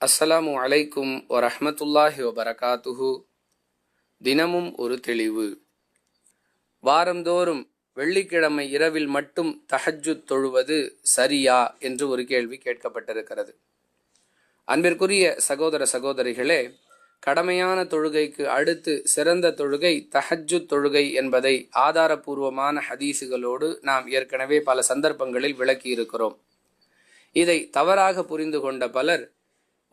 அஸ்ஸலாமு அலைக்கும் வரஹ்மத்துல்லாஹி வபரகாத்துஹு. தினமும் ஒரு தெளிவு. வாரந்தோறும் வெள்ளிக்கிழமை இரவில் மட்டும் தஹஜ்ஜுத் தொழுவது சரியா என்று ஒரு கேள்வி கேட்கப்பட்டிருக்கிறது. அன்பிற்குரிய சகோதர சகோதரிகளே, கடமையான தொழுகைக்கு அடுத்து சிறந்த தொழுகை தஹஜ்ஜுத் தொழுகை என்பதை ஆதாரபூர்வமான ஹதீஸுகளோடு நாம் ஏற்கனவே பல சந்தர்ப்பங்களில் விளக்கியிருக்கிறோம். இதை தவறாக புரிந்து கொண்ட பலர்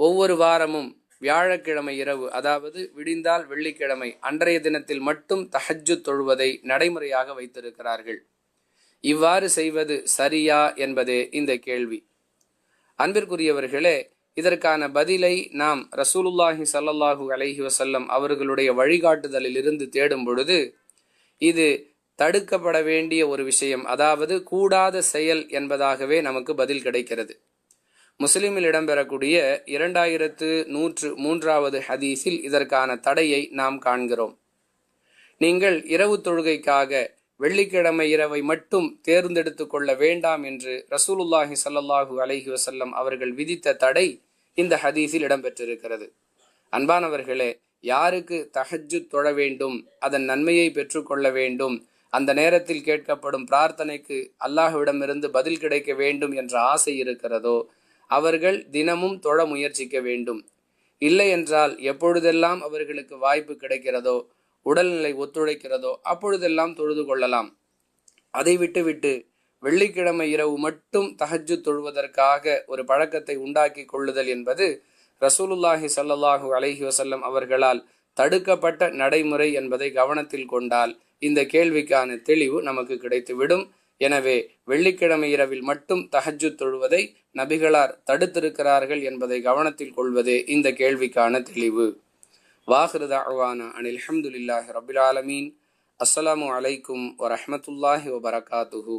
ஒவ்வொரு வாரமும் வியாழக்கிழமை இரவு, அதாவது விடிந்தால் வெள்ளிக்கிழமை அன்றைய தினத்தில் மட்டும் தஹஜ்ஜுத் தொழுவதை நடைமுறையாக வைத்திருக்கிறார்கள். இவ்வாறு செய்வது சரியா என்பதே இந்த கேள்வி. அன்பிற்குரியவர்களே, இதற்கான பதிலை நாம் ரசூலுல்லாஹி ஸல்லல்லாஹு அலைஹி வஸல்லம் அவர்களுடைய வழிகாட்டுதலில் இருந்து தேடும் பொழுது இது தடுக்கப்பட வேண்டிய ஒரு விஷயம், அதாவது கூடாத செயல் என்பதாகவே நமக்கு பதில் கிடைக்கிறது. முஸ்லிமில் இடம்பெறக்கூடிய 2103வது ஹதீஸில் இதற்கான தடையை நாம் காண்கிறோம். நீங்கள் இரவு தொழுகைக்காக வெள்ளிக்கிழமை இரவை மட்டும் தேர்ந்தெடுத்து கொள்ள வேண்டாம் என்று ரசூலுல்லாஹி ஸல்லல்லாஹு அலைஹி வஸல்லம் அவர்கள் விதித்த தடை இந்த ஹதீஸில் இடம்பெற்றிருக்கிறது. அன்பானவர்களே, யாருக்கு தஹஜ்ஜுத் தொழ வேண்டும், அதன் நன்மையை பெற்றுக்கொள்ள வேண்டும், அந்த நேரத்தில் கேட்கப்படும் பிரார்த்தனைக்கு அல்லாஹ்விடமிருந்து பதில் கிடைக்க வேண்டும் என்ற ஆசை இருக்கிறதோ அவர்கள் தினமும் தொழ முயற்சிக்க வேண்டும். இல்லை என்றால் எப்பொழுதெல்லாம் அவர்களுக்கு வாய்ப்பு கிடைக்கிறதோ, உடல்நிலை ஒத்துழைக்கிறதோ அப்பொழுதெல்லாம் தொழுது கொள்ளலாம். அதை விட்டுவிட்டு வெள்ளிக்கிழமை இரவு மட்டும் தஹஜ்ஜுத் தொழுவதற்காக ஒரு பழக்கத்தை உண்டாக்கி கொள்ளுதல் என்பது ரசூலுல்லாஹி ஸல்லல்லாஹு அலைஹி வஸல்லம் அவர்களால் தடுக்கப்பட்ட நடைமுறை என்பதை கவனத்தில் கொண்டால் இந்த கேள்விக்கான தெளிவு நமக்கு கிடைத்துவிடும். எனவே வெள்ளிக்கிழமை இரவில் மட்டும் தஹஜ்ஜுத் தொழுவதை நபிகளார் தடுத்திருக்கிறார்கள் என்பதை கவனத்தில் கொள்வதே இந்த கேள்விக்கான தெளிவு. வாஹிரு தஅவானா அனில் ஹம்துலில்லாஹி ரப்பில் ஆலமீன். அஸ்ஸலாமு அலைக்கும் வரஹ்மத்துல்லாஹி வபரகாத்துஹு.